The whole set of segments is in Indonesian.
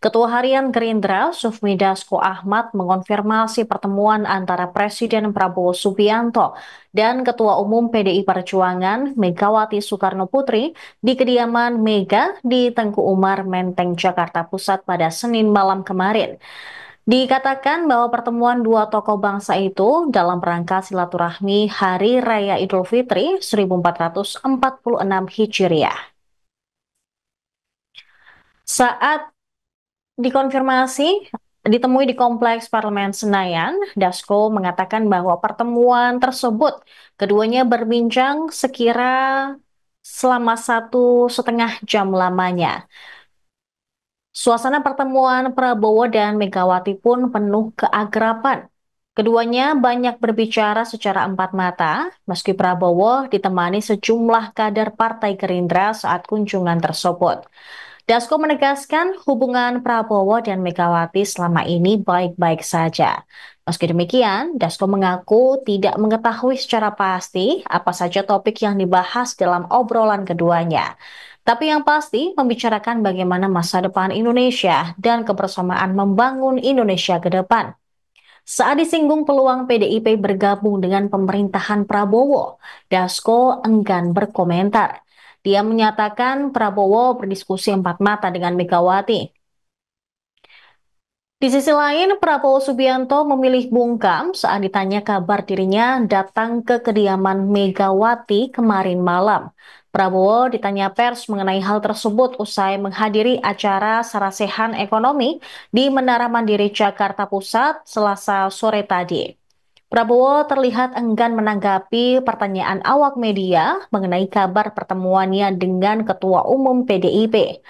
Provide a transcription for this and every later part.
Ketua Harian Gerindra, Sufmi Dasko Ahmad, mengonfirmasi pertemuan antara Presiden Prabowo Subianto dan Ketua Umum PDI Perjuangan, Megawati Soekarno Putri, di kediaman Mega di Tengku Umar, Menteng, Jakarta Pusat pada Senin malam kemarin. Dikatakan bahwa pertemuan dua tokoh bangsa itu dalam rangka silaturahmi Hari Raya Idul Fitri 1446 Hijriah. Saat dikonfirmasi, ditemui di Kompleks Parlemen Senayan, Dasko mengatakan bahwa pertemuan tersebut keduanya berbincang sekira selama 1,5 jam lamanya. Suasana pertemuan Prabowo dan Megawati pun penuh keakraban. Keduanya banyak berbicara secara empat mata, meski Prabowo ditemani sejumlah kader Partai Gerindra saat kunjungan tersebut. Dasko menegaskan hubungan Prabowo dan Megawati selama ini baik-baik saja. Meski demikian, Dasko mengaku tidak mengetahui secara pasti apa saja topik yang dibahas dalam obrolan keduanya. Tapi yang pasti membicarakan bagaimana masa depan Indonesia dan kebersamaan membangun Indonesia ke depan. Saat disinggung peluang PDIP bergabung dengan pemerintahan Prabowo, Dasko enggan berkomentar. Dia menyatakan Prabowo berdiskusi empat mata dengan Megawati. Di sisi lain, Prabowo Subianto memilih bungkam saat ditanya kabar dirinya datang ke kediaman Megawati kemarin malam. Prabowo ditanya pers mengenai hal tersebut usai menghadiri acara sarasehan ekonomi di Menara Mandiri Jakarta Pusat Selasa sore tadi. Prabowo terlihat enggan menanggapi pertanyaan awak media mengenai kabar pertemuannya dengan Ketua Umum PDIP.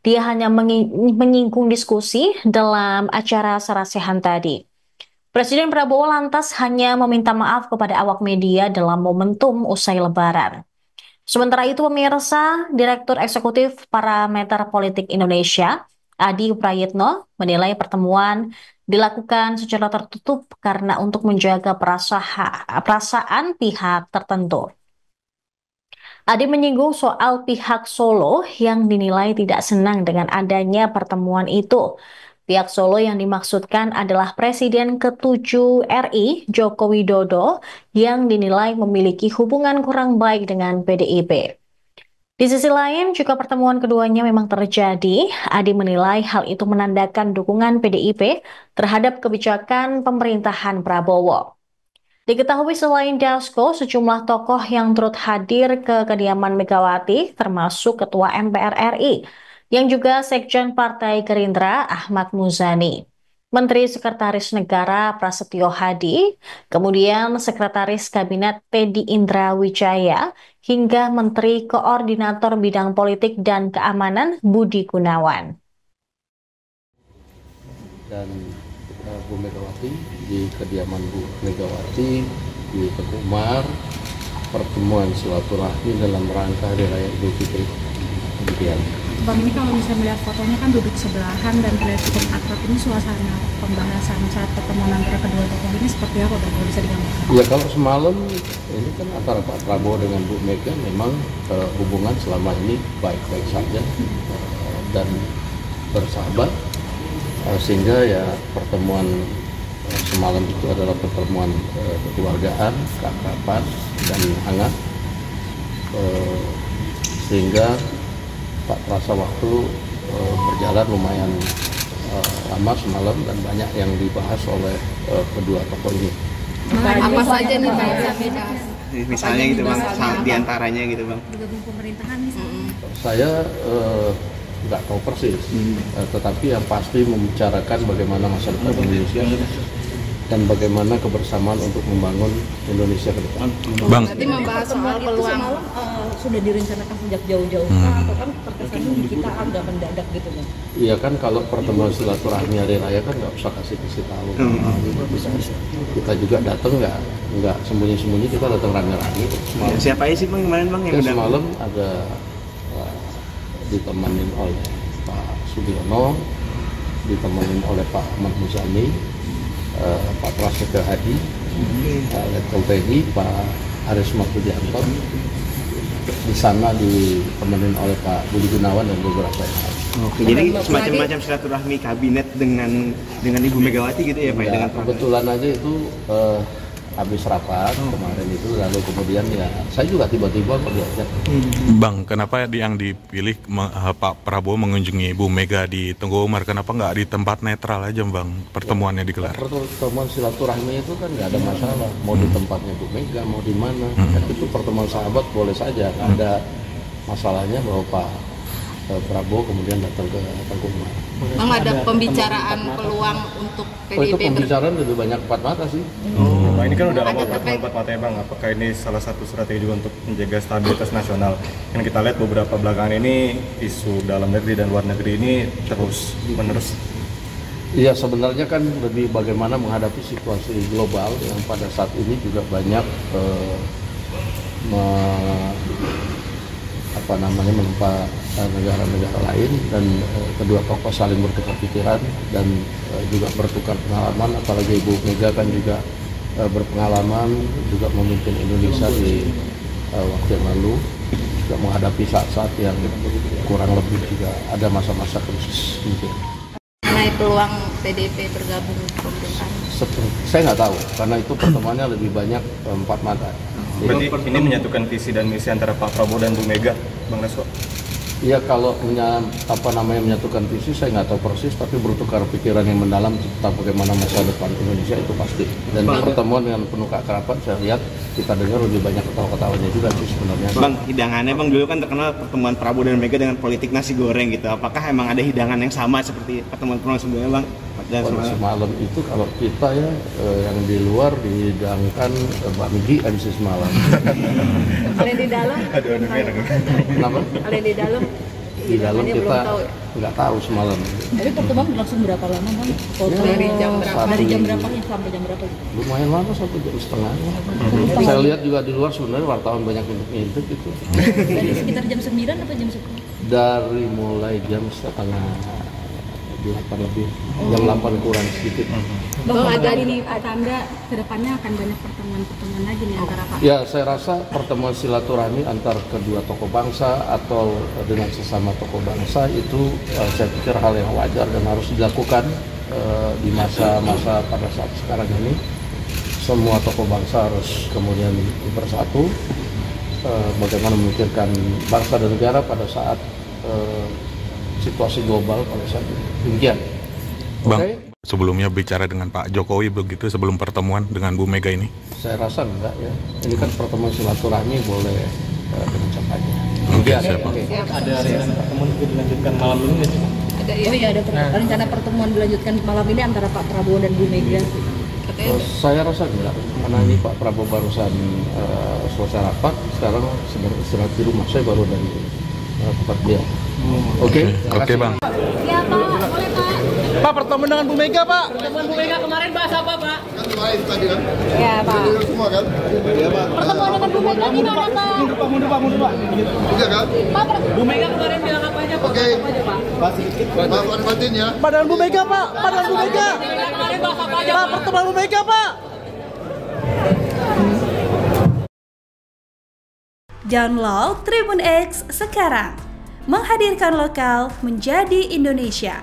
Dia hanya menyinggung diskusi dalam acara sarasehan tadi. Presiden Prabowo lantas hanya meminta maaf kepada awak media dalam momentum usai Lebaran. Sementara itu, pemirsa, Direktur Eksekutif Parameter Politik Indonesia, Adi Prayitno, menilai pertemuan dilakukan secara tertutup karena untuk menjaga perasaan pihak tertentu. Adi menyinggung soal pihak Solo yang dinilai tidak senang dengan adanya pertemuan itu. Pihak Solo yang dimaksudkan adalah Presiden ke-7 RI, Joko Widodo, yang dinilai memiliki hubungan kurang baik dengan PDIP. Di sisi lain, jika pertemuan keduanya memang terjadi, Adi menilai hal itu menandakan dukungan PDIP terhadap kebijakan pemerintahan Prabowo. Diketahui selain Dasko, sejumlah tokoh yang turut hadir ke kediaman Megawati, termasuk Ketua MPR RI, yang juga Sekjen Partai Gerindra Ahmad Muzani, Menteri Sekretaris Negara Prasetyo Hadi, kemudian Sekretaris Kabinet Teddy Indra Wijaya, hingga Menteri Koordinator Bidang Politik dan Keamanan Budi Gunawan. Dan Bu Megawati di kediaman Bu Megawati di Tengku Umar, pertemuan silaturahmi dalam rangka Hari Raya Idul Fitri. Demikian. Bang, ini kalau bisa melihat fotonya kan duduk sebelahan dan terlihat cukup akrab, ini suasana pembahasan saat pertemuan antara kedua tokoh ini seperti apa, Bang, kalau bisa digambarkan? Ya, kalau semalam ini kan antara Pak Prabowo dengan Bu Mega memang hubungan selama ini baik-baik saja dan bersahabat, sehingga ya pertemuan semalam itu adalah pertemuan kekeluargaan, keakraban dan hangat, sehingga tak terasa waktu berjalan lumayan lama semalam dan banyak yang dibahas oleh kedua tokoh ini. Apa saja nih Bang? Misalnya gitu Bang, diantaranya gitu Bang. Bergabung pemerintahan misalnya. Saya nggak tahu persis, tetapi yang pasti membicarakan bagaimana masa depan Indonesia dan bagaimana kebersamaan untuk membangun Indonesia ke depan. Bang, Berarti membahas soal peluang sudah direncanakan sejak jauh-jauh atau kan terkesannya di kita agak mendadak gitu Bang? Iya kan, kalau pertemuan silaturahmi hari raya kan nggak usah kasih tahu. Kita juga datang nggak sembunyi-sembunyi, kita datang rame-rame. Siapa aja sih Bang kemarin Bang yang udah? Semalam ada ditemenin oleh Pak Sugiono, ditemenin oleh Pak Ahmad Muzani, Pak Prasetyo Hadi, Letkol Teddy, Pak Aris Martudianto. Di sana ditemenin oleh Pak Budi Gunawan dan beberapa yang lain. Oke, jadi semacam silaturahmi kabinet dengan Ibu Megawati gitu ya Pak? Ya, Dengan kebetulan aja itu habis rapat kemarin itu, lalu kemudian ya saya juga tiba-tiba kok diajak. Bang, kenapa yang dipilih Pak Prabowo mengunjungi Bu Mega di Tengku Umar? Kenapa nggak di tempat netral aja Bang pertemuannya digelar? Pertemuan silaturahmi itu kan nggak ada masalah, mau di tempatnya Bu Mega, mau di mana. Itu pertemuan sahabat boleh saja, nggak ada masalahnya bahwa Pak Prabowo kemudian datang ke Tengku Umar. Memang ada pembicaraan peluang untuk Itu PDIP pembicaraan lebih banyak empat mata sih. Nah, ini kan udah lama empat mata ya Bang. Apakah ini salah satu strategi juga untuk menjaga stabilitas nasional? Kan kita lihat beberapa belakangan ini isu dalam negeri dan luar negeri ini terus menerus. Iya, sebenarnya kan lebih bagaimana menghadapi situasi global yang pada saat ini juga banyak menimpa negara-negara lain, dan kedua tokoh saling bertukar pikiran dan juga bertukar pengalaman. Apalagi Ibu Mega kan juga berpengalaman juga memimpin Indonesia di waktu yang lalu, juga menghadapi saat-saat yang kurang lebih juga ada masa-masa krisis mungkin. mengenai peluang PDIP bergabung ke pemerintahan? Saya nggak tahu, karena itu pertemuannya lebih banyak empat mata. Berarti ini menyatukan visi dan misi antara Pak Prabowo dan Bu Mega, Bang Dasko? Iya, kalau menyatukan visi saya nggak tahu persis, tapi bertukar pikiran yang mendalam tentang bagaimana masa depan Indonesia itu pasti. Dan pertemuan dengan penuh keakraban, saya lihat kita dengar lebih banyak ketawa-ketawanya juga sih sebenarnya. Bang, hidangannya Bang dulu kan terkenal pertemuan Prabowo dan Mega dengan politik nasi goreng gitu. Apakah emang ada hidangan yang sama seperti pertemuan-pertemuan sebelumnya Bang? Semalam itu kalau kita ya yang di luar dihidangkan bakmi edisi semalam. Kalau di dalam? Kenapa? Kalau di dalam? Di dalam kita nggak tahu semalam. Tapi pertemuan berlangsung berapa lama Bang? Dari jam berapa? Dari jam berapa sampai jam berapa? Lumayan lama, 1 jam setengah. Saya lihat juga di luar sebenarnya wartawan banyak ngintip itu. Dari sekitar jam 9 atau jam 10? Dari mulai jam setengah 8 lebih, jam 8 kurang sedikit. Bang, ada ini tanda kedepannya akan banyak pertemuan-pertemuan lagi nih antara Pak. Ya, saya rasa pertemuan silaturahmi antar kedua tokoh bangsa atau dengan sesama tokoh bangsa itu saya pikir hal yang wajar dan harus dilakukan di masa-masa pada saat sekarang ini. Semua tokoh bangsa harus kemudian bersatu, bagaimana memikirkan bangsa dan negara pada saat situasi global pada saat ini. Demikian. Bang, Okay? sebelumnya bicara dengan Pak Jokowi begitu sebelum pertemuan dengan Bu Mega ini? Saya rasa enggak ya. Ini kan pertemuan silaturahmi, boleh diucap aja. Oke, Ya, siap, Bang. oke. Ada rencana pertemuan itu dilanjutkan malam ini nggak sih? Ada rencana pertemuan dilanjutkan malam ini antara Pak Prabowo dan Bu Mega. Saya rasa enggak, karena ini Pak Prabowo barusan selesai rapat, sekarang sedang istirahat di rumah. Saya baru dari tempat beliau. Oke, Oke, Bang. Ya Pak, boleh Pak. Pak, pertemuan dengan Bu Mega, Pak. Pertemuan Bu Mega kemarin bahas apa Pak? Kan kemarin tadi kan? Ya Pak. Jadi semua kan? Iya Pak. Pertemuan dengan Bu Mega gimana Pak? Mundur, Pak. Iya kan? Pak, Bu Mega kemarin bilang apa aja Pak? Oke. Apa aja Pak? Maafkan batin ya. Pak, dengan Bu Mega, Pak. Pak, dengan Bu Mega. Kemarin bahas apa aja Pak, pertemuan Bu Mega, Pak. Download Tribun X sekarang. Menghadirkan lokal menjadi Indonesia.